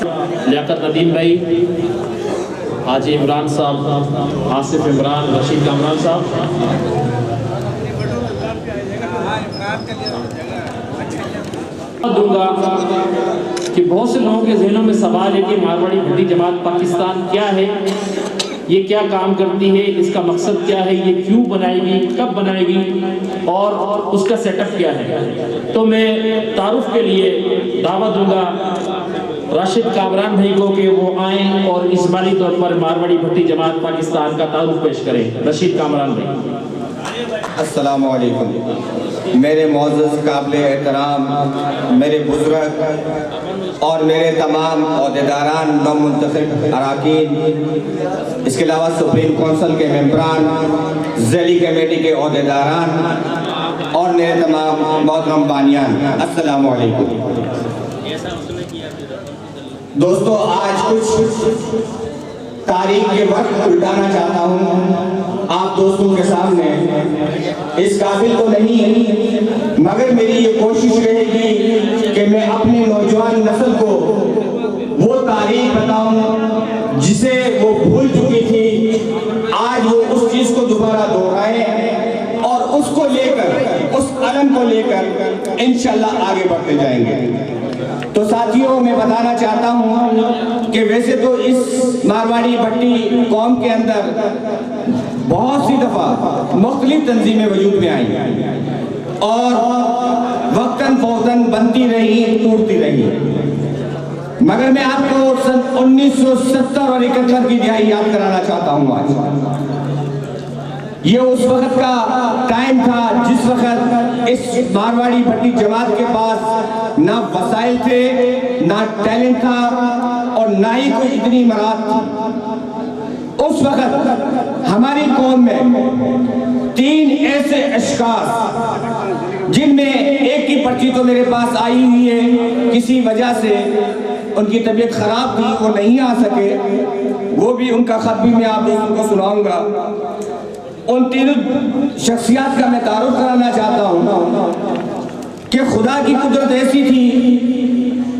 لیاقت ندیم بھائی، حاجی عمران صاحب، آصف عمران، رشید کامران صاحب. دوں گا کہ بہت سے لوگوں کے ذہنوں میں سوال ہے کہ مارواڑی بھٹی جماعت پاکستان کیا ہے، یہ کیا کام کرتی ہے، اس کا مقصد کیا ہے، یہ کیوں بنائے گی، کب بنائے گی اور اس کا سیٹ اپ کیا ہے. تو میں تعارف کے لیے دعوت دوں گا راشد کامران بھائی کو کہ وہ آئیں اور اجمالی طور پر مارواڑی بھٹی جماعت پاکستان کا تعارف پیش کریں. رشید کامران بھائی. السلام علیکم. میرے معزز قابل احترام میرے بزرگ اور میرے تمام عہدیداران، نومنتخب اراکین، اس کے علاوہ سپریم کونسل کے ممبران، ذیلی کمیٹی کے عہدیداران اور میرے تمام محترم بانیان، السلام علیکم. دوستو، آج کچھ تاریخ کے وقت الٹانا چاہتا ہوں آپ دوستوں کے سامنے. اس قابل تو نہیں ہے، مگر میری یہ کوشش رہے گی کہ میں اپنے نوجوان نسل کو وہ تاریخ بتاؤں جسے وہ بھول چکی تھی. آج وہ اس چیز کو دوبارہ دہرائیں اور اس کو لے کر، اس علم کو لے کر انشاءاللہ آگے بڑھتے جائیں گے. تو ساتھیوں، میں بتانا چاہتا ہوں کہ ویسے تو اس مارواڑی بھٹی قوم کے اندر بہت سی دفعہ مختلف تنظیمیں وجود میں آئیں اور وقتاً فوقتاً بنتی رہی، ٹوٹتی رہی، مگر میں آپ کو سن 1970 اور 71 کی دہائی یاد کرانا چاہتا ہوں. آج یہ اس وقت کا ٹائم تھا جس وقت اس مارواڑی بھٹی جماعت کے پاس نہ وسائل تھے، نہ ٹیلنٹ تھا اور نہ ہی کوئی اتنی مہارت تھی. اس وقت ہماری قوم میں 3 ایسے اشخاص جن میں ایک کی پرچی تو میرے پاس آئی ہوئی ہے، کسی وجہ سے ان کی طبیعت خراب تھی، وہ نہیں آ سکے، وہ بھی ان کا خط بھی میں آپ لوگوں کو سناؤں گا. ان 3 شخصیات کا میں تعارف کرانا چاہتا ہوں کہ خدا کی قدرت ایسی تھی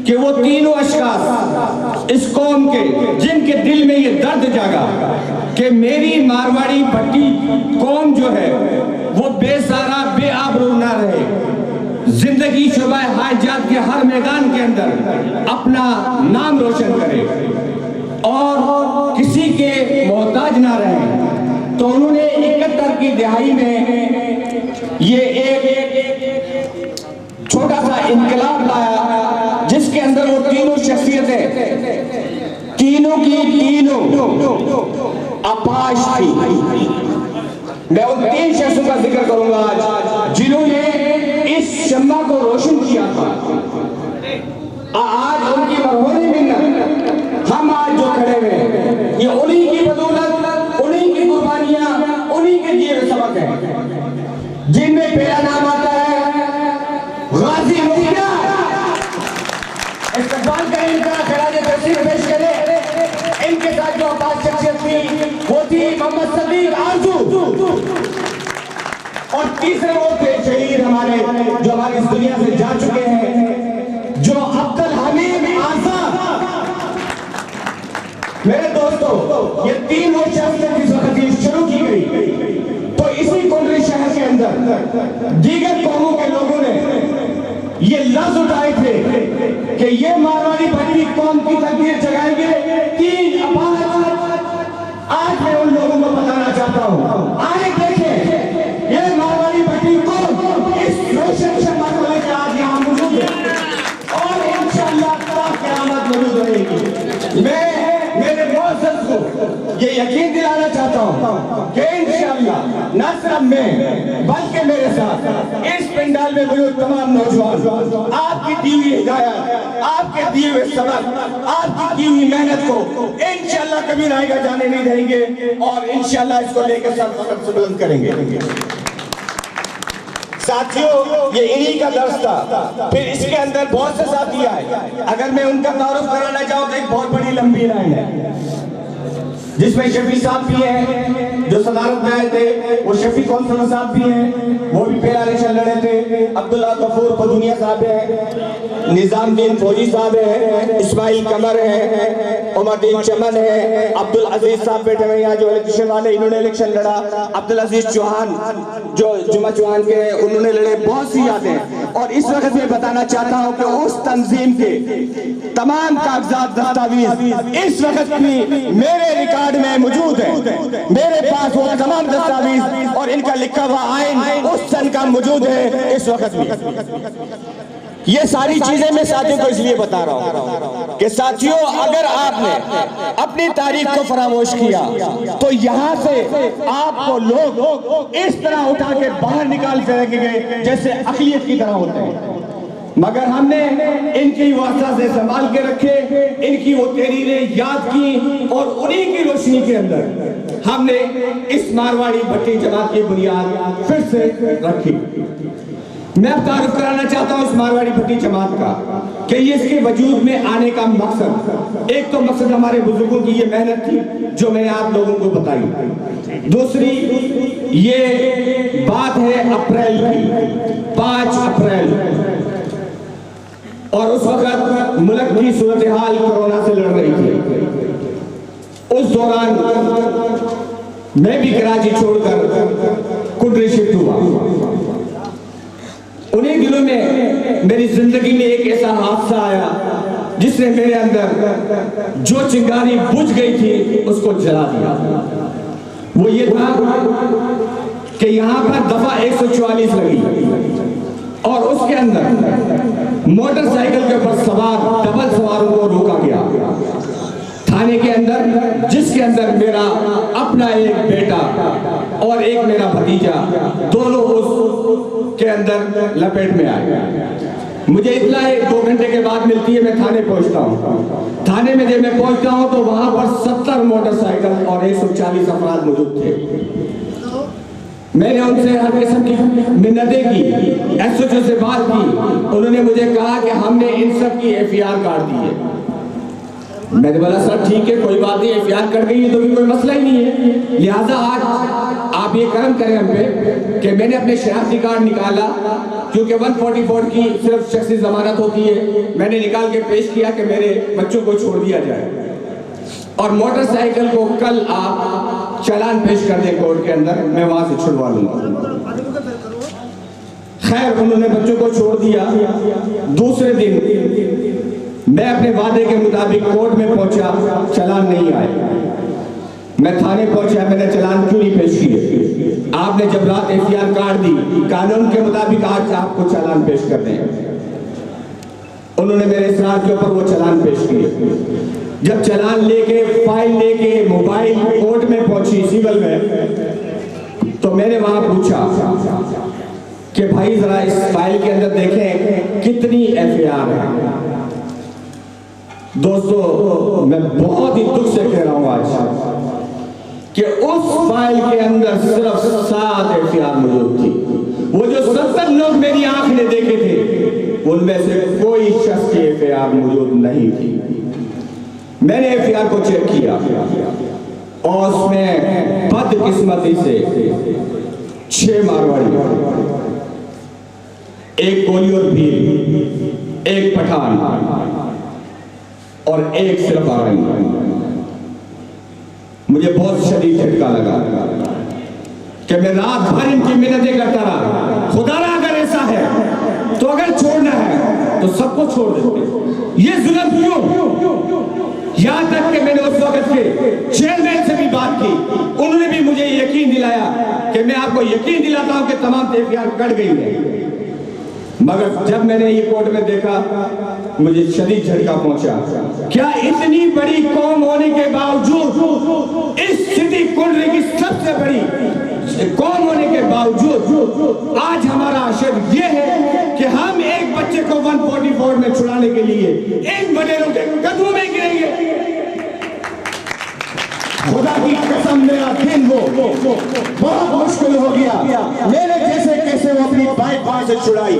کہ وہ 3 اشخاص اس قوم کے، جن کے دل میں یہ درد جاگا کہ میری مارواڑی بھٹی قوم جو ہے وہ بے سہارا، بے آبرو نہ رہے، زندگی شعبہ حاجات کے ہر میدان کے اندر اپنا نام روشن کرے اور کسی کے محتاج نہ رہے. تو انہوں نے 71 کی دہائی میں یہ ایک چھوٹا سا انقلاب لایا جس کے اندر وہ 3 شخصیتیں، تینوں کی تینوں اپاش تھی. میں ان 3 شخصوں کا ذکر کروں گا آج جنہوں نے اس شمع کو روشن کیا تھا. آج ان کی مرہونی منت ہم آج جو کھڑے ہوئے، یہ انہی کی بدولت، انہی کی قربانیاں، انہی کے دیے ہوئے سبق ہیں جن میں پہلا نام آتا ہے غازی مدینہ. استقبال کریں ان کا، خراج تحسین پیش کریں. ان کے ساتھ جو اپاش شخصیت تھی وہ تھی محمد صدیق آرزو، اور تیسرے وہ تھے شہید ہمارے جو ہماری اس دنیا سے جا چکے ہیں، جو عبدالحمید آزاد. میرے دوستو، یہ 3 وہ شخصیت جس وقت یہ شروع کی گئی تو اسی کنڈری شہر کے اندر دیگر قوموں کے لوگوں نے یہ لفظ اٹھائے تھے کہ یہ مارواڑی بھٹی قوم کی تقدیر جگائیں گے 3 اپاش. آج میں ان لوگوں کو بتانا چاہتا ہوں، آئے دیکھیں یہ مارواڑی بھٹی قوم اس روشن شمع کو لے کے آج یہاں موجود ہے اور انشاءاللہ تا قیامت موجود رہے گی. میں میرے معزز کو یہ یقین دلانا چاہتا ہوں کہ انشاءاللہ نہ صرف میں بلکہ میرے ساتھ اس پنڈال میں موجود تمام نوجوان آپ کی دی ہوئی ہدایت، آپ کے دیے ہوئے سبق، آپ کی دی ہوئی محنت کو انشاءاللہ کبھی رائے گا جانے نہیں دیں گے اور انشاءاللہ اس کو لے کے سر فخر سے بلند کریں گے. ساتھیوں، یہ انہی کا درس تھا. پھر اس کے اندر بہت سے ساتھی آئے، اگر میں ان کا تعارف کرانا چاہوں تو ایک بہت بڑی لمبی لائن ہے. جس میں شفیع صاحب بھی ہیں جو صدارت میں آئے تھے, وہ شفیع کونسلر صاحب بھی ہیں, وہ بھی پہلا الیکشن لڑے تھے, عبداللہ غفور پدونیا صاحب ہیں, نظام الدین فوجی صاحب ہیں, اسماعیل قمر ہیں, عمر الدین چمن ہیں, عبدالعزیز صاحب بیٹھے ہوئے یہاں جو الیکشن والے, انہوں نے الیکشن لڑا, عبدالعزیز چوہان جو جمعہ چوہان کے ہیں انہوں نے لڑے, بہت سی یادیں. اور اس وقت میں بتانا چاہتا ہوں کہ اس تنظیم کے تمام کاغذات دستاویز اس وقت بھی میرے ریکارڈ میں موجود ہیں, میرے پاس وہ تمام دستاویز اور ان کا لکھا ہوا آئین اس سن کا موجود ہے اس وقت بھی. یہ ساری چیزیں میں ساتھیوں کو اس لیے بتا رہا ہوں کہ ساتھیوں اگر آپ نے اپنی تاریخ کو فراموش کیا تو یہاں سے آپ کو لوگ اس طرح اٹھا کے باہر نکال کے رکھیں گے جیسے اقلیت کی طرح ہوتے ہیں. مگر ہم نے ان کی واسطہ سے سنبھال کے رکھے, ان کی وہ تحریریں یاد کی اور انہی کی روشنی کے اندر ہم نے اس مارواڑی بھٹی جماعت کی بنیاد پھر سے رکھی. میں اب تعارف کرانا چاہتا ہوں اس مارواڑی بھٹی جماعت کا کہ یہ اس کے وجود میں آنے کا مقصد, ایک تو مقصد ہمارے بزرگوں کی یہ محنت تھی جو میں نے آپ لوگوں کو بتائی, دوسری یہ بات ہے اپریل کی, 5 اپریل, اور اس وقت ملک کی صورتحال کورونا سے لڑ رہی تھی. اس دوران میں بھی کراچی چھوڑ کر کنڈری شفٹ ہوا. انہی دنوں میں میری زندگی میں ایک ایسا حادثہ آیا جس نے میرے اندر جو چنگاری بجھ گئی تھی اس کو جلا دیا. وہ یہ تھا کہ یہاں پر دفعہ 144 لگی اور اس کے اندر موٹر سائیکل کے اوپر سوار ڈبل سواروں کو روکا گیا تھانے کے اندر, جس کے اندر میرا اپنا ایک بیٹا اور ایک میرا بھتیجا دونوں اس کے اندر لپیٹ میں آئے. مجھے اطلاع 2 گھنٹے کے بعد ملتی ہے, میں تھانے پہنچتا ہوں. تھانے میں جب میں پہنچتا ہوں تو وہاں پر 70 موٹر سائیکل اور 140 افراد موجود تھے. میں نے ان سے ہر قسم کی منتیں کی, ایس ایچ او سے بات کی, انہوں نے مجھے کہا کہ ہم نے ان سب کی FIR کاٹ دی ہے. میں نے بولا سر ٹھیک ہے کوئی بات نہیں, FIR کٹ گئی ہے تو بھی کوئی مسئلہ ہی نہیں ہے, لہٰذا آج آپ یہ کرم کریں ہم پہ کہ میں نے اپنے شناختی کارڈ نکالا, کیونکہ 144 کی صرف شخصی ضمانت ہوتی ہے, میں نے نکال کے پیش کیا کہ میرے بچوں کو چھوڑ دیا جائے اور موٹر سائیکل کو کل آپ چالان پیش کر دیں کورٹ کے اندر, میں وہاں سے چھڑوا لوں گا. خیر انہوں نے بچوں کو چھوڑ دیا. دوسرے دن میں اپنے وعدے کے مطابق کورٹ میں پہنچا, چالان نہیں آئے. میں تھانے پہنچا, میں نے چالان کیوں نہیں پیش کیے؟ آپ نے جب رات FIR کاٹ دی, قانون کے مطابق آج آپ کو چالان پیش کر دیں. انہوں نے میرے اصرار کے اوپر وہ چالان پیش کیے. جب چالان لے کے فائل لے کے موبائل کورٹ میں پہنچی سیول میں, تو میں نے وہاں پوچھا کہ بھائی ذرا اس فائل کے اندر دیکھیں کتنی FIR ہے. دوستو میں بہت ہی دکھ سے کہہ رہا ہوں آج کہ اس فائل کے اندر صرف 7 FIR موجود تھی. وہ جو 70 لوگ میری آنکھ نے دیکھے تھے ان میں سے کوئی شخص کی FIR موجود نہیں تھی. میں نے FIR کو چیک کیا اور اس میں بد قسمتی سے 6 مارواڑی, ایک گولی اور بھیل, ایک پٹھان اور ایک صرف آرنگ. مجھے بہت شدید جھٹکا لگا کہ میں رات بھر ان کی منتیں کرتا رہا, خدا را اگر ایسا ہے تو اگر چھوڑنا ہے تو سب کو چھوڑ دیتے, یہ ظلم کیوں؟ یہاں تک کہ میں نے اس وقت کے چیئرمین سے بھی بات کی, انہوں نے بھی مجھے یقین دلایا کہ میں آپ کو یقین دلاتا ہوں کہ تمام FIR کٹ گئی ہے. مگر جب میں نے یہ کورٹ میں دیکھا مجھے شدید جھٹکا پہنچا. کیا اتنی بڑی قوم ہونے کے باوجود, اس سٹی کنڈری کی سب سے بڑی قوم ہونے کے باوجود آج ہمارا عشر یہ ہے کہ ہم ایک بچے کو 144 میں چھڑانے کے لیے ان وڈیروں کے قدموں میں گریں گے؟ خدا کی قسم میرا دن وہ بہت مشکل ہو گیا. میرے جیسے کیسے وہ اپنی بائک وہاں سے چھڑائی,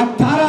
18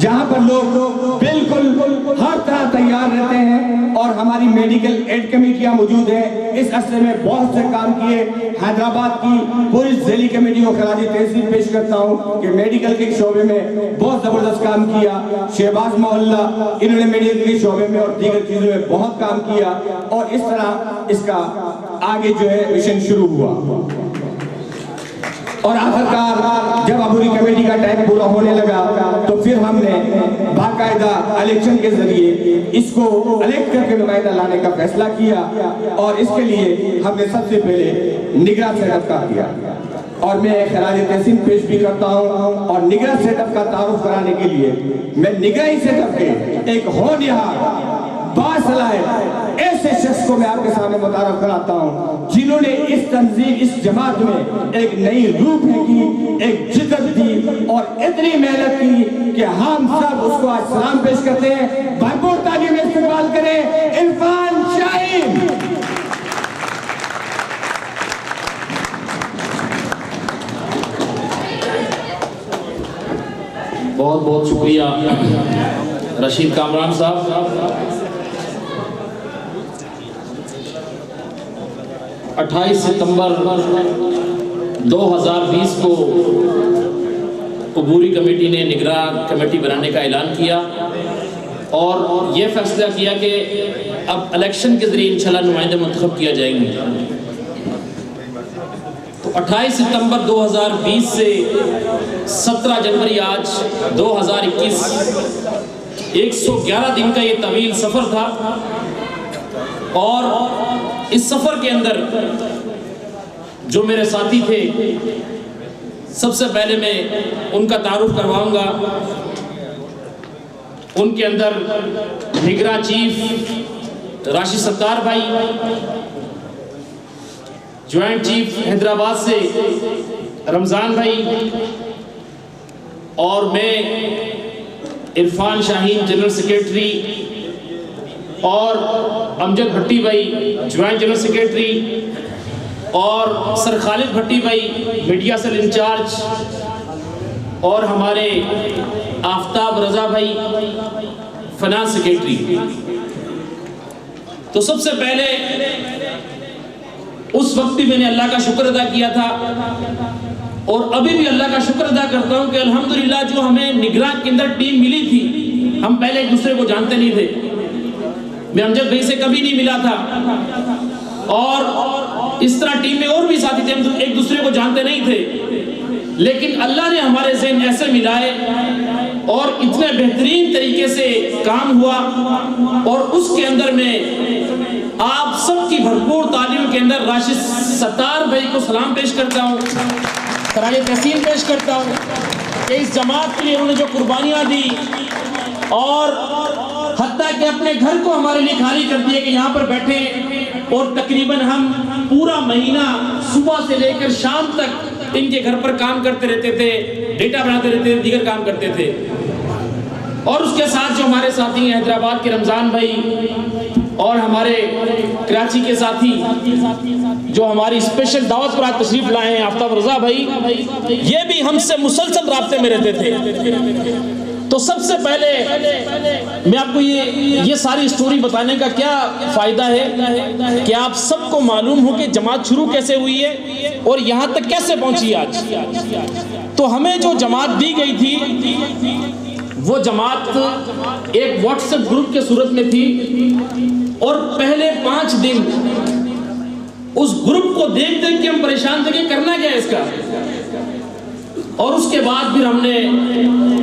جہاں پر لوگ بالکل ہر طرح تیار رہتے ہیں اور ہماری میڈیکل ایڈ کمیٹیاں موجود ہیں. اس عرصے میں بہت سے کام کیے. حیدرآباد کی پوری ذیلی کمیٹی کو خراج تحسین پیش کرتا ہوں کہ میڈیکل کے شعبے میں بہت زبردست کام کیا. شہباز محلہ انہوں نے میڈیکل کے شعبے میں اور دیگر چیزوں میں بہت کام کیا اور اس طرح اس کا آگے جو ہے مشن شروع ہوا. اور آخرکار جب عبوری کمیٹی کا ٹائم پورا ہونے لگا تو پھر ہم نے باقاعدہ الیکشن کے ذریعے اس کو الیکٹ کر کے نمائندہ لانے کا فیصلہ کیا اور اس کے لیے ہم نے سب سے پہلے نگراں سیٹ اپ کا کیا. اور میں خراج تحسین پیش بھی کرتا ہوں اور نگراں سیٹ اپ کا تعارف کرانے کے لیے میں نگراں سیٹ اپ کے ایک ہونہار باصلاحیت ایسے شخص کو میں آپ کے سامنے متعارف کراتا ہوں جنہوں نے اس تنظیم اس جماعت میں ایک نئی روح پھینکی, ایک جدت دی اور اتنی محنت کی کہ ہم سب اس کو آج سلام پیش کرتے ہیں. بھرپور تالیوں میں استقبال کریں عرفان شاہین. بہت بہت شکریہ رشید کامران صاحب. 28 ستمبر 2020 کو عبوری کمیٹی نے نگراں کمیٹی بنانے کا اعلان کیا اور یہ فیصلہ کیا کہ اب الیکشن کے ذریعے انشاءاللہ نمائندے منتخب کیا جائیں گے. تو 28 ستمبر 2020 سے 17 جنوری آج 2021 111 دن کا یہ طویل سفر تھا اور اس سفر کے اندر جو میرے ساتھی تھے سب سے پہلے میں ان کا تعارف کرواؤں گا. ان کے اندر نگراں چیف راشد ستار بھائی, جوائنٹ چیف حیدرآباد سے رمضان بھائی اور میں عرفان شاہین جنرل سیکریٹری اور امجد بھٹی بھائی جوائنٹ جنرل سیکریٹری اور سر خالد بھٹی بھائی میڈیا سیل انچارج اور ہمارے آفتاب رضا بھائی فنانس سیکریٹری. تو سب سے پہلے اس وقت بھی میں نے اللہ کا شکر ادا کیا تھا اور ابھی بھی اللہ کا شکر ادا کرتا ہوں کہ الحمدللہ جو ہمیں نگراں کے اندر ٹیم ملی تھی, ہم پہلے ایک دوسرے کو جانتے نہیں تھے. میں امجد بھائی سے کبھی نہیں ملا تھا اور اس طرح ٹیم میں اور بھی ساتھی تھے, ہم ایک دوسرے کو جانتے نہیں تھے, لیکن اللہ نے ہمارے ذہن ایسے ملائے اور اتنے بہترین طریقے سے کام ہوا. اور اس کے اندر میں آپ سب کی بھرپور تعلیم کے اندر راشد ستار بھائی کو سلام پیش کرتا ہوں, خراج تحسین پیش کرتا ہوں کہ اس جماعت کے لیے انہوں نے جو قربانیاں دی اور حتیٰ کہ اپنے گھر کو ہمارے لیے خالی کر دیا کہ یہاں پر بیٹھے اور تقریباً ہم پورا مہینہ صبح سے لے کر شام تک ان کے گھر پر کام کرتے رہتے تھے, ڈیٹا بناتے رہتے تھے, دیگر کام کرتے تھے. اور اس کے ساتھ جو ہمارے ساتھی ہیں حیدرآباد کے رمضان بھائی اور ہمارے کراچی کے ساتھی جو ہماری اسپیشل دعوت پر آج تشریف لائے ہیں آفتاب رضا بھائی, یہ بھی ہم سے مسلسل رابطے میں رہتے تھے. تو سب سے پہلے میں آپ کو یہ ساری سٹوری بتانے کا کیا فائدہ ہے کہ آپ سب کو معلوم ہو کہ جماعت شروع کیسے ہوئی ہے اور یہاں تک کیسے پہنچی آج. تو ہمیں جو جماعت دی گئی تھی وہ جماعت ایک واٹس ایپ گروپ کے صورت میں تھی اور پہلے 5 دن اس گروپ کو دیکھ دیکھ کے ہم پریشان تھے کہ کرنا کیا ہے اس کا. اور اس کے بعد پھر ہم نے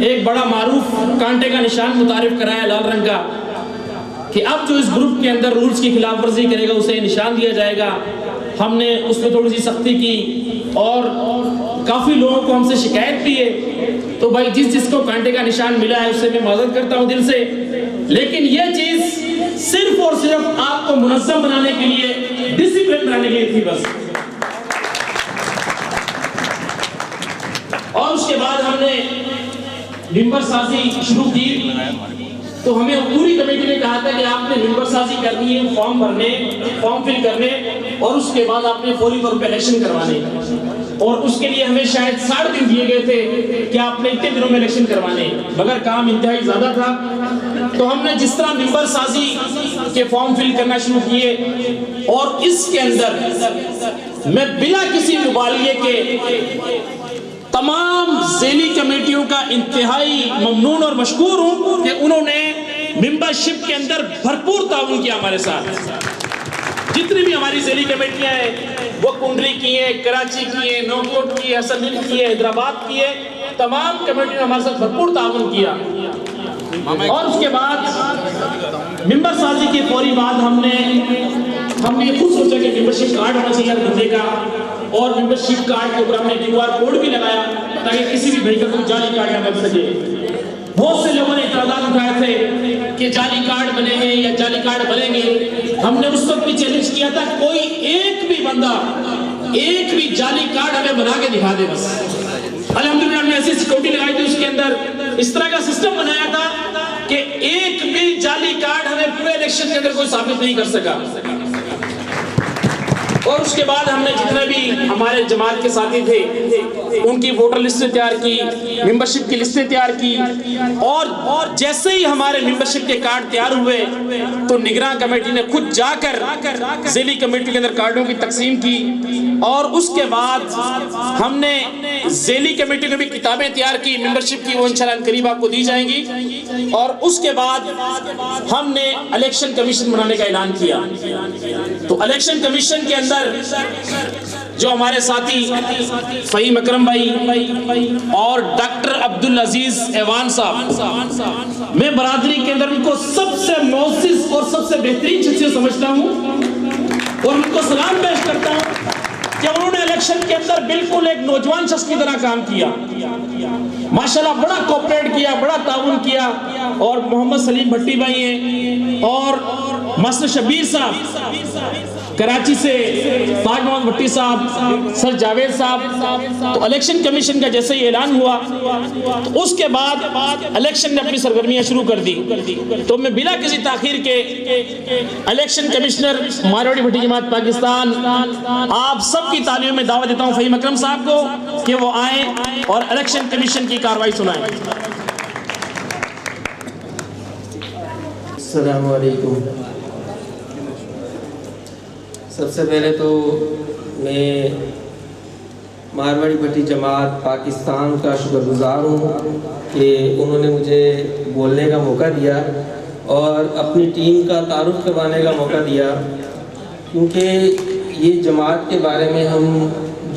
ایک بڑا معروف کانٹے کا نشان متعارف کرایا لال رنگ کا کہ اب جو اس گروپ کے اندر رولز کی خلاف ورزی کرے گا اسے نشان دیا جائے گا. ہم نے اس میں تھوڑی سی سختی کی اور کافی لوگوں کو ہم سے شکایت بھی ہے. تو بھائی جس کو کانٹے کا نشان ملا ہے اس سے میں معذرت کرتا ہوں دل سے, لیکن یہ چیز صرف اور صرف آپ کو منظم بنانے کے لیے, ڈسپلن بنانے کے لیے تھی بس. اور اس کے بعد ہم نے ممبر سازی شروع کی. تو ہمیں پوری کمیٹی نے کہا تھا کہ آپ نے ممبر سازی کرنی ہے, فارم بھرنے, فارم فل کرنے اور اس کے بعد آپ نے فوری طور پہ الیکشن کروانے. اور اس کے لیے ہمیں شاید 60 دن دیے گئے تھے کہ آپ نے اتنے دنوں میں الیکشن کروانے، مگر کام انتہائی زیادہ تھا، تو ہم نے جس طرح ممبر سازی کے فارم فل کرنا شروع کیے، اور اس کے اندر میں بلا کسی مبالغے کے تمام ذیلی کمیٹیوں کا انتہائی ممنون اور مشکور ہوں کہ انہوں نے ممبرشپ کے اندر بھرپور تعاون کیا ہمارے ساتھ۔ جتنی بھی ہماری ذیلی کمیٹیاں ہیں، وہ کنڈلی کی ہیں، کراچی کی ہیں، نوکوٹ کی ہے، حسن ہند کی ہے، حیدرآباد کی ہے، تمام کمیٹیوں نے ہمارے ساتھ بھرپور تعاون کیا۔ اور اس کے بعد ممبر سازی کے فوری بعد ہم نے یہ خود سوچا کہ ممبرشپ کارڈ ہونا چاہیے بندے کا، اور ممبرشپ کارڈ کے اوپر ہم نے QR کوڈ بھی لگایا تاکہ کسی بھی بھائی کا کوئی جعلی کارڈ نہ بن سکے۔ بہت سے لوگوں نے اعتراضات اٹھائے تھے کہ جعلی کارڈ بنے گے یا جعلی کارڈ بنیں گے۔ ہم نے اس وقت بھی چیلنج کیا تھا کوئی ایک بھی بندہ ایک بھی جعلی کارڈ ہمیں بنا کے دکھا دے بس۔ الحمدللہ ہم نے ایسی سیکورٹی لگائی تھی، اس کے اندر اس طرح کا سسٹم بنایا تھا کہ ایک بھی جعلی کارڈ ہمیں پورے الیکشن کے اندر کوئی ثابت نہیں کر سکا۔ اور اس کے بعد ہم نے جتنے بھی ہمارے جماعت کے ساتھی تھے ان کی ووٹر لسٹیں تیار کی، ممبرشپ کی لسٹیں تیار کی، اور جیسے ہی ہمارے ممبرشپ کے کارڈ تیار ہوئے تو نگراں کمیٹی نے خود جا کر ذیلی کمیٹی کے اندر کارڈوں کی تقسیم کی، اور اس کے بعد ہم نے ذیلی کمیٹی نے بھی کتابیں تیار کی ممبرشپ کی، وہ انشاءاللہ قریب آپ کو دی جائیں گی۔ اور اس کے بعد ہم نے الیکشن کمیشن بنانے کا اعلان کیا۔ تو الیکشن کمیشن کے اندر جو ہمارے ساتھی فہیم اکرم بھائی اور ڈاکٹر عبدالعزیز ایوان صاحب، میں برادری کے اندر ان کو سب سے معزز اور سب سے بہترین شخصیت سمجھتا ہوں، اور ان کو سلام پیش کرتا ہوں کہ انہوں نے الیکشن کے اندر بالکل ایک نوجوان شخص کی طرح کام کیا، ماشاءاللہ بڑا کوپریٹ کیا، بڑا تعاون کیا۔ اور محمد سلیم بھٹی بھائی ہیں، اور ماسٹر شبیر صاحب کراچی سے، فاج محمد بھٹی صاحب، سر جاوید صاحب۔ تو الیکشن کمیشن کا جیسے ہی اعلان ہوا تو اس کے بعد الیکشن نے اپنی سرگرمیاں شروع کر دی۔ تو میں بلا کسی تاخیر کے الیکشن کمشنر مارواڑی بھٹی جماعت پاکستان، آپ سب کی تعلیموں میں دعوت دیتا ہوں فہیم اکرم صاحب کو کہ وہ آئیں اور الیکشن کمیشن کی کارروائی سنائیں۔ السلام علیکم۔ سب سے پہلے تو میں مارواڑی بھٹی جماعت پاکستان کا شکر گزار ہوں کہ انہوں نے مجھے بولنے کا موقع دیا اور اپنی ٹیم کا تعارف کروانے کا موقع دیا، کیونکہ یہ جماعت کے بارے میں ہم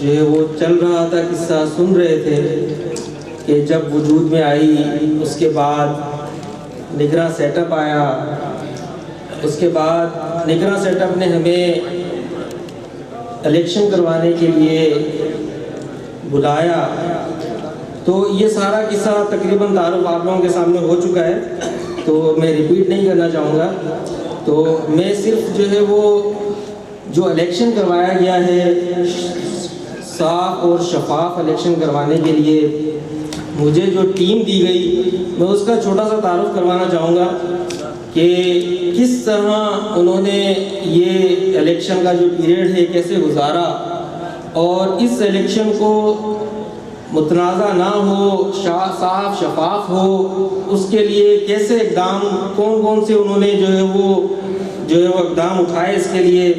جو ہے وہ چل رہا تھا قصہ سن رہے تھے کہ جب وجود میں آئی، اس کے بعد نگراں سیٹ اپ آیا، اس کے بعد نگراں سیٹ اپ نے ہمیں الیکشن کروانے کے لیے بلایا، تو یہ سارا قصہ تقریباً تعارف آپ لوگوں کے سامنے ہو چکا ہے، تو میں ریپیٹ نہیں کرنا چاہوں گا۔ تو میں صرف جو ہے وہ جو الیکشن کروایا گیا ہے، صاف اور شفاف الیکشن کروانے کے لیے مجھے جو ٹیم دی گئی، میں اس کا چھوٹا سا تعارف کروانا چاہوں گا کہ کس طرح انہوں نے یہ الیکشن کا جو پیریڈ ہے کیسے گزارا، اور اس الیکشن کو متنازع نہ ہو، صاف شفاف ہو، اس کے لیے کیسے اقدام، کون کون سے انہوں نے جو ہے وہ اقدام اٹھائے اس کے لیے،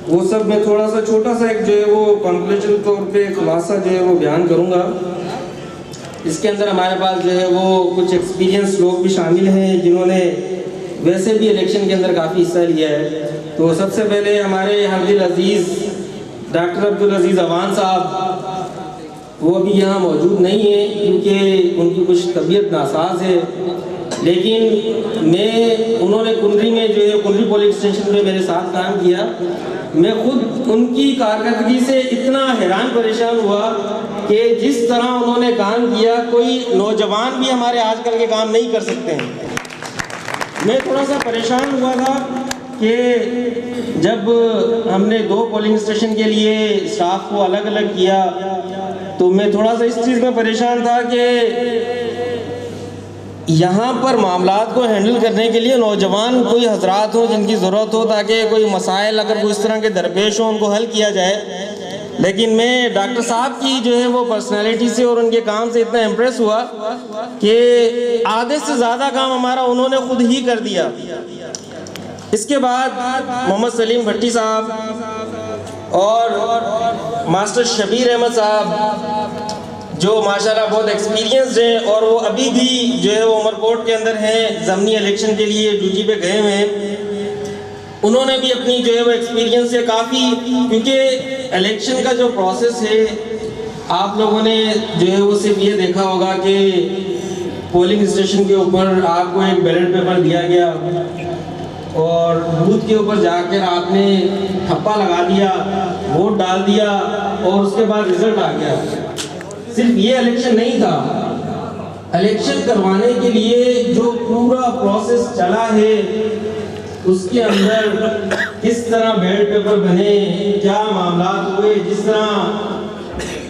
وہ سب میں تھوڑا سا چھوٹا سا ایک جو ہے وہ کنکلوژن طور پہ خلاصہ جو ہے وہ بیان کروں گا۔ اس کے اندر ہمارے پاس جو ہے وہ کچھ ایکسپیرینس لوگ بھی شامل ہیں جنہوں نے ویسے بھی الیکشن کے اندر کافی حصہ لیا ہے۔ تو سب سے پہلے ہمارے عبدالعزیز ڈاکٹر عبدالعزیز ایوان صاحب، وہ ابھی یہاں موجود نہیں ہیں کیونکہ ان کی کچھ طبیعت ناساز ہے، لیکن انہوں نے کنڈری میں جو ہے کنڈری پولنگ اسٹیشن میں میرے ساتھ کام کیا۔ میں خود ان کی کارکردگی سے اتنا حیران پریشان ہوا کہ جس طرح انہوں نے کام کیا کوئی نوجوان بھی ہمارے آج کل کے کام نہیں کر سکتے ہیں۔ میں تھوڑا سا پریشان ہوا تھا کہ جب ہم نے 2 پولنگ اسٹیشن کے لیے اسٹاف کو الگ الگ کیا تو میں تھوڑا سا اس چیز میں پریشان تھا کہ یہاں پر معاملات کو ہینڈل کرنے کے لیے نوجوان کوئی حضرات ہوں جن کی ضرورت ہو تاکہ کوئی مسائل اگر کوئی اس طرح کے درپیش ہوں ان کو حل کیا جائے، لیکن میں ڈاکٹر صاحب کی جو ہے وہ پرسنالٹی سے اور ان کے کام سے اتنا امپریس ہوا کہ آدھے سے زیادہ کام ہمارا انہوں نے خود ہی کر دیا. اس کے بعد محمد سلیم بھٹی صاحب اور ماسٹر شبیر احمد صاحب جو ماشاءاللہ بہت ایکسپیرینسڈ ہیں اور وہ ابھی بھی جو ہے وہ عمر کوٹ کے اندر ہیں, ضمنی الیکشن کے لیے ڈیوٹی پہ گئے ہوئے ہیں. انہوں نے بھی اپنی جو ہے وہ ایکسپیرینس سے کافی, کیونکہ الیکشن کا جو پروسیس ہے آپ لوگوں نے جو ہے وہ صرف یہ دیکھا ہوگا کہ پولنگ اسٹیشن کے اوپر آپ کو ایک بیلٹ پیپر دیا گیا اور بوتھ کے اوپر جا کر آپ نے تھپا لگا دیا, ووٹ ڈال دیا اور اس کے بعد رزلٹ آ گیا. صرف یہ الیکشن نہیں تھا, الیکشن کروانے کے لیے جو پورا پروسیس چلا ہے اس کے اندر کس طرح بیلٹ پیپر بنے, کیا معاملات ہوئے, جس طرح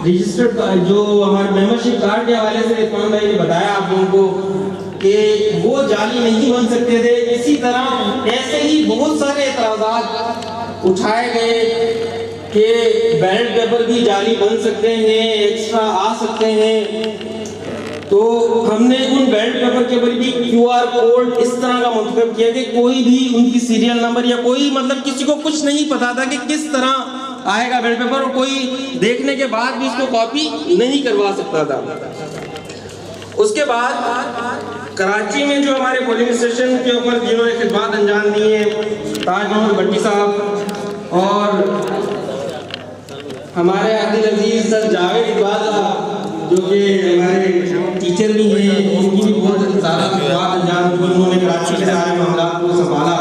رجسٹرڈ جو ہمارے ممبرشپ کارڈ کے حوالے سے عثمان بھائی نے بتایا آپ لوگوں کو کہ وہ جعلی نہیں بن سکتے تھے, اسی طرح ایسے ہی بہت سارے اعتراضات اٹھائے گئے کہ بیلٹ پیپر بھی جعلی بن سکتے ہیں, ایکسٹرا آ سکتے ہیں. تو ہم نے ان بیلٹ پیپر کے اوپر بھی QR کوڈ اس طرح کا منتخب کیا کہ کوئی بھی ان کی سیریل نمبر یا کوئی مطلب کسی کو کچھ نہیں پتا تھا کہ کس طرح آئے گا بیلٹ پیپر, اور کوئی دیکھنے کے بعد بھی اس کو کاپی نہیں کروا سکتا تھا. اس کے بعد کراچی میں جو ہمارے پولنگ اسٹیشن کے اوپر جنہوں نے خدمات انجام دی ہیں, تاج محمد بھٹی صاحب اور ہمارے عبد العزیز سر جاوید اقبال صاحب جو کہ ہمارے ٹیچر بھی ہیں, ان کی بھی بہت زیادہ خدمات انجام دی, انہوں نے کراچی کے سارے معاملات کو سنبھالا.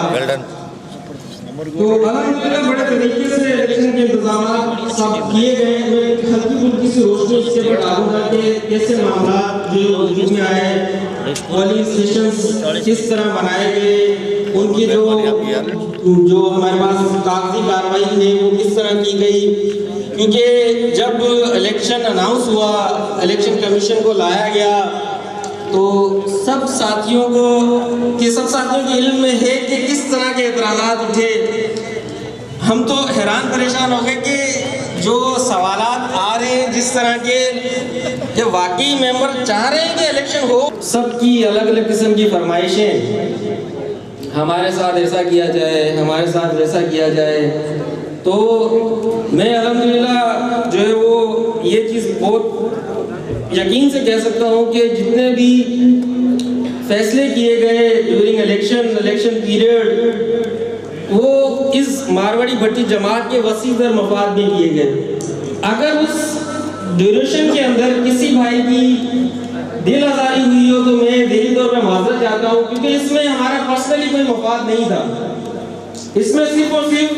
تو الحمدللہ بڑے طریقے سے الیکشن کے انتظامات سب کیے گئے. میں ہلکی پھلکی سی روشنی اس کے اوپر ڈالوں گا کہ کیسے معاملات جو وجود میں آئے, پولنگ اسٹیشنز کس طرح بنائے گئے, ان کی جو ہمارے پاس کاغذی کارروائی ہے وہ کس طرح کی گئی. کیونکہ جب الیکشن اناؤنس ہوا, الیکشن کمیشن کو لایا گیا, تو سب ساتھیوں کے علم میں ہے کہ کس طرح کے اعتراضات اٹھے. ہم تو حیران پریشان ہو گئے کہ جو سوالات آ رہے ہیں جس طرح کے کہ واقعی ممبر چاہ رہے ہیں کہ الیکشن ہو. سب کی الگ الگ قسم کی فرمائشیں, ہمارے ساتھ ایسا کیا جائے, ہمارے ساتھ ویسا کیا جائے. تو میں الحمدللہ جو ہے وہ یہ چیز بہت یقین سے کہہ سکتا ہوں کہ جتنے بھی فیصلے کیے گئے ڈیورنگ الیکشن پیریڈ وہ اس مارواڑی بھٹی جماعت کے وسیع تر مفاد میں کیے گئے. اگر اس ڈیوریشن کے اندر کسی بھائی کی دل آزاری ہوئی ہو تو میں دلی طور پہ معذرت چاہتا ہوں, کیونکہ اس میں ہمارا پرسنلی کوئی مفاد نہیں تھا. اس میں صرف اور صرف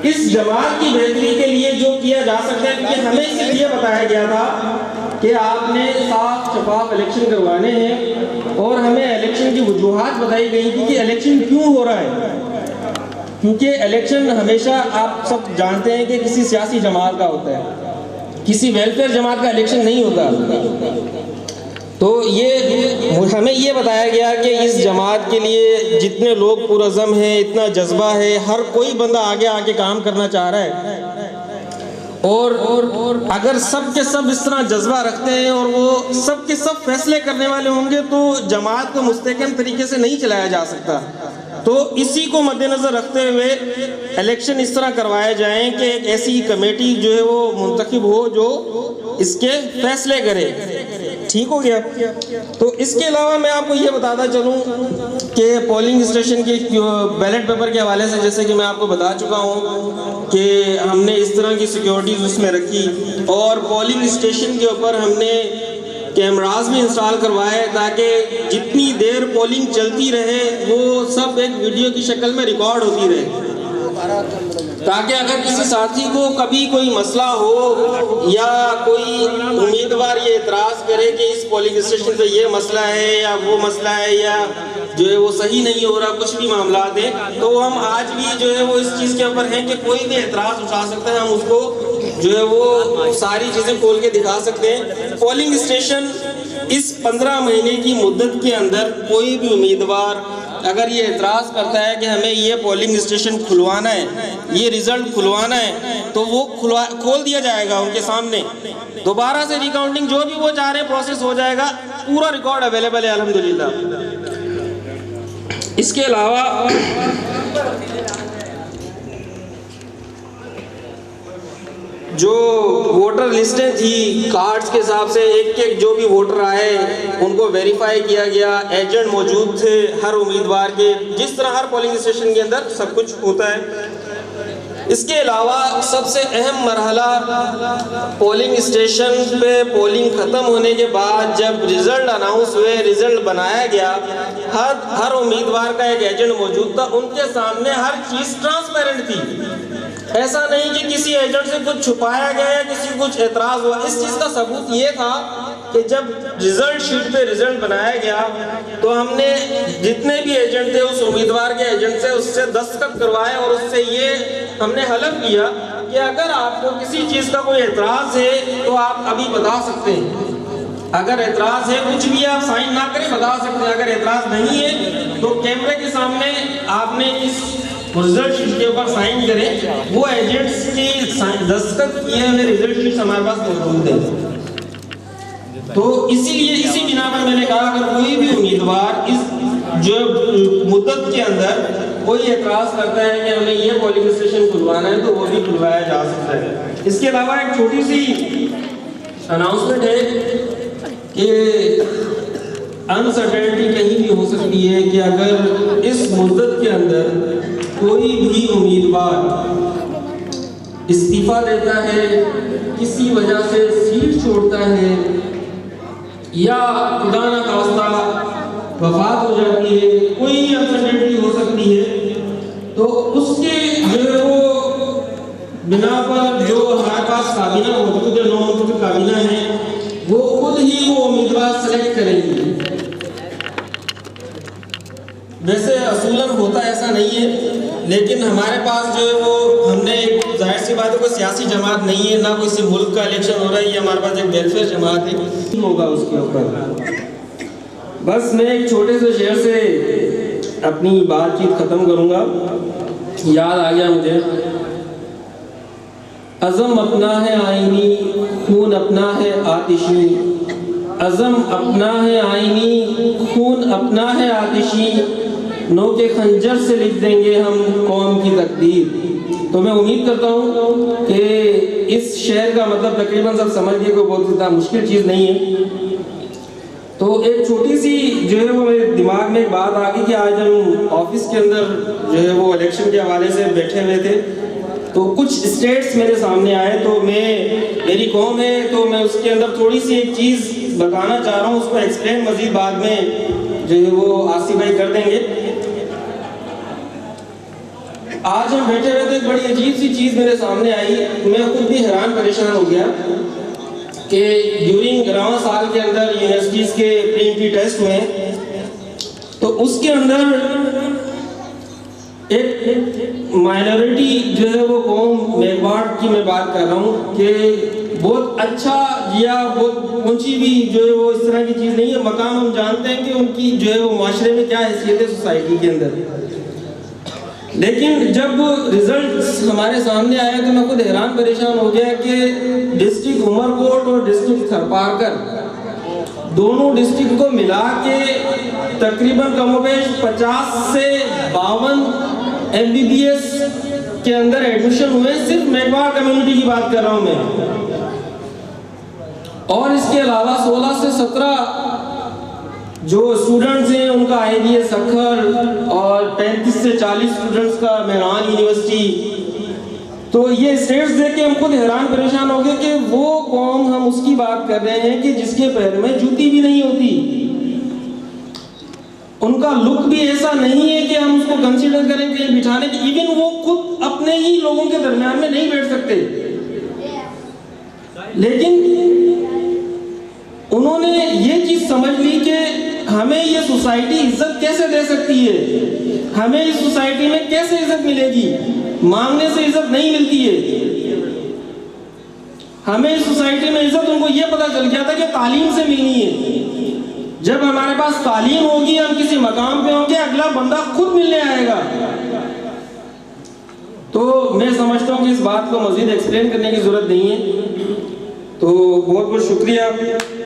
اس جماعت کی بہتری کے لیے جو کیا جا سکتا ہے, کیونکہ ہمیں صرف یہ بتایا گیا تھا کہ آپ نے صاف شفاف الیکشن کروانے ہیں, اور ہمیں الیکشن کی وجوہات بتائی گئی تھی کہ الیکشن کیوں ہو رہا ہے. کیونکہ الیکشن ہمیشہ آپ سب جانتے ہیں کہ کسی سیاسی جماعت کا ہوتا ہے, کسی ویلفیئر جماعت کا الیکشن نہیں ہوتا. تو یہ ہمیں یہ بتایا گیا کہ اس جماعت کے لیے جتنے لوگ پرعزم ہیں, اتنا جذبہ ہے, ہر کوئی بندہ آگے آ کے کام کرنا چاہ رہا ہے. اور اگر سب کے سب اس طرح جذبہ رکھتے ہیں اور وہ سب کے سب فیصلے کرنے والے ہوں گے تو جماعت کو مستحکم طریقے سے نہیں چلایا جا سکتا. تو اسی کو مد نظر رکھتے ہوئے الیکشن اس طرح کروائے جائیں کہ ایک ایسی کمیٹی جو ہے وہ منتخب ہو جو اس کے فیصلے کرے. ٹھیک ہو گیا. تو اس کے علاوہ میں آپ کو یہ بتاتا چلوں کہ پولنگ اسٹیشن کے بیلٹ پیپر کے حوالے سے جیسے کہ میں آپ کو بتا چکا ہوں کہ ہم نے اس طرح کی سیکیورٹیز اس میں رکھی, اور پولنگ اسٹیشن کے اوپر ہم نے کیمراز بھی انسٹال کروائے تاکہ جتنی دیر پولنگ چلتی رہے وہ سب ایک ویڈیو کی شکل میں ریکارڈ ہوتی رہے, تاکہ اگر کسی ساتھی کو کبھی کوئی مسئلہ ہو یا کوئی امیدوار یہ اعتراض کرے کہ اس پولنگ اسٹیشن پہ یہ مسئلہ ہے یا وہ مسئلہ ہے یا جو ہے وہ صحیح نہیں ہو رہا, کچھ بھی معاملات ہیں, تو ہم آج بھی جو ہے وہ اس چیز کے اوپر ہیں کہ کوئی بھی اعتراض اٹھا سکتا ہے, ہم اس کو جو ہے وہ ساری چیزیں کھول کے دکھا سکتے ہیں. پولنگ اسٹیشن اس 15 مہینے کی مدت کے اندر کوئی بھی امیدوار اگر یہ اعتراض کرتا ہے کہ ہمیں یہ پولنگ اسٹیشن کھلوانا ہے، یہ رزلٹ کھلوانا ہے، تو وہ کھول دیا جائے گا ان کے سامنے، دوبارہ سے ریکاؤنٹنگ جو بھی وہ چاہ رہے پروسیس ہو جائے گا، پورا ریکارڈ اویلیبل ہے الحمدللہ۔ اس کے علاوہ جو ووٹر لسٹیں تھی کارڈز کے حساب سے ایک ایک جو بھی ووٹر آئے ان کو ویریفائی کیا گیا، ایجنٹ موجود تھے ہر امیدوار کے، جس طرح ہر پولنگ اسٹیشن کے اندر سب کچھ ہوتا ہے۔ اس کے علاوہ سب سے اہم مرحلہ پولنگ اسٹیشن پہ پولنگ ختم ہونے کے بعد جب رزلٹ اناؤنس ہوئے، رزلٹ بنایا گیا، ہر امیدوار کا ایک ایجنٹ موجود تھا، ان کے سامنے ہر چیز ٹرانسپیرنٹ تھی۔ ایسا نہیں کہ کسی ایجنٹ سے کچھ چھپایا گیا یا کسی کو کچھ اعتراض ہوا۔ اس چیز کا ثبوت یہ تھا کہ جب رزلٹ شیٹ پہ رزلٹ بنایا گیا تو ہم نے جتنے بھی ایجنٹ تھے اس امیدوار کے ایجنٹ سے اس سے دستخط کروائے اور اس سے یہ ہم نے حلف کیا کہ اگر آپ کو کسی چیز کا کوئی اعتراض ہے تو آپ ابھی بتا سکتے ہیں، اگر اعتراض ہے کچھ بھی آپ سائن نہ کریں بتا سکتے ہیں، اگر اعتراض نہیں ہے تو کیمرے کے سامنے آپ نے اس رزلٹ شیٹ کے اوپر سائن کریں، وہ ایجنٹس کی دستخط کیے ہوئے رزلٹ شیٹ ہمارے پاس موجود ہے۔ تو اسی لیے اسی بنا پر میں نے کہا اگر کوئی بھی امیدوار اس جو مدت کے اندر کوئی اعتراض کرتا ہے کہ ہمیں یہ پولنگ اسٹیشن کھلوانا ہے تو وہ بھی کھلوایا جا سکتا ہے۔ اس کے علاوہ ایک چھوٹی سی اناؤنسمنٹ ہے کہ انسرٹینٹی کہیں بھی ہو سکتی ہے کہ اگر اس مدت کے اندر کوئی بھی امیدوار استعفیٰ دیتا ہے، کسی وجہ سے سیٹ چھوڑتا ہے یا خدا نہ خواستہ وفات ہو جاتی ہے، کوئی انسرٹینٹی ہو سکتی ہے، تو اس کے جو ہے وہ بنا پر جو ہمارے پاس کابینہ موجود ہے، 9 ممبروں کی کابینہ ہے، وہ خود ہی وہ امیدوار سلیکٹ کریں گی۔ ویسے اصولاً ہوتا ایسا نہیں ہے، لیکن ہمارے پاس جو ہے وہ ہم نے ظاہر سی بات ہے کوئی سیاسی جماعت نہیں ہے، نہ کوئی سی ملک کا الیکشن ہو رہا ہے، یہ ہمارے پاس ایک ویلفیئر جماعت ہے، ہوگا اس کے اوپر۔ بس میں ایک چھوٹے سے شعر سے اپنی بات چیت ختم کروں گا، یاد آ گیا مجھے۔ عزم اپنا ہے آئینی، خون اپنا ہے آتشی، عزم اپنا ہے آئینی، خون اپنا ہے آتشی، نو کے خنجر سے لکھ دیں گے ہم قوم کی تقدیر۔ تو میں امید کرتا ہوں کہ اس شعر کا مطلب تقریباً سب سمجھ گئے، کوئی بہت زیادہ مشکل چیز نہیں ہے۔ تو ایک چھوٹی سی جو ہے وہ میرے دماغ میں ایک بات آ گئی کہ آج ہم آفس کے اندر جو ہے وہ الیکشن کے حوالے سے بیٹھے ہوئے تھے، تو کچھ اسٹیٹس میرے سامنے آئے، تو میری قوم ہے تو میں اس کے اندر تھوڑی سی ایک چیز بتانا چاہ رہا ہوں، اس کو ایکسپلین مزید بعد میں جو ہے وہ آصف بھائی کر دیں گے۔ آج ہم بیٹھے ہوئے تھے، ایک بڑی عجیب سی چیز میرے سامنے آئی، میں خود بھی حیران پریشان ہو گیا کہ ڈیورنگ رواں سال کے اندر یونیورسٹیز کے پری انٹری ٹیسٹ ہوئے، تو اس کے اندر ایک مائنورٹی جو ہے وہ قوم میواڑ کی میں بات کر رہا ہوں کہ بہت اچھا یا بہت اونچی بھی جو ہے وہ اس طرح کی چیز نہیں ہے، مقام ہم جانتے ہیں کہ ان کی جو ہے وہ معاشرے میں کیا حیثیت ہے سوسائٹی کے اندر، لیکن جب رزلٹس ہمارے سامنے آئے تو میں خود حیران پریشان ہو گیا کہ ڈسٹرکٹ عمر کوٹ اور ڈسٹرکٹ تھرپارکر دونوں ڈسٹرکٹ کو ملا کے تقریباً کم و بیش 50 سے 52 MBBS کے اندر ایڈمیشن ہوئے، صرف میواڑ کمیونٹی کی بات کر رہا ہوں میں، اور اس کے علاوہ 16 سے 17 جو اسٹوڈنٹس ہیں ان کا IBA سکھر اور 35 سے 40 اسٹوڈنٹس کا مہران یونیورسٹی۔ تو یہ اسٹیٹس دیکھ کے ہم خود حیران پریشان ہو گئے کہ وہ قوم ہم اس کی بات کر رہے ہیں کہ جس کے پیر میں جوتی بھی نہیں ہوتی، ان کا لک بھی ایسا نہیں ہے کہ ہم اس کو کنسیڈر کریں کہ بٹھانے کی، ایون وہ خود اپنے ہی لوگوں کے درمیان میں نہیں بیٹھ سکتے، لیکن انہوں نے یہ چیز سمجھ لی کہ ہمیں یہ سوسائٹی عزت کیسے دے سکتی ہے، ہمیں اس سوسائٹی میں کیسے عزت ملے گی، مانگنے سے عزت نہیں ملتی ہے، ہمیں اس سوسائٹی میں عزت ان کو یہ پتا چل گیا تھا کہ تعلیم سے ملنی ہے۔ جب ہمارے پاس تعلیم ہوگی، ہم کسی مقام پہ ہوں گے، اگلا بندہ خود ملنے آئے گا. تو میں سمجھتا ہوں کہ اس بات کو مزید ایکسپلین کرنے کی ضرورت نہیں ہے. تو بہت بہت شکریہ.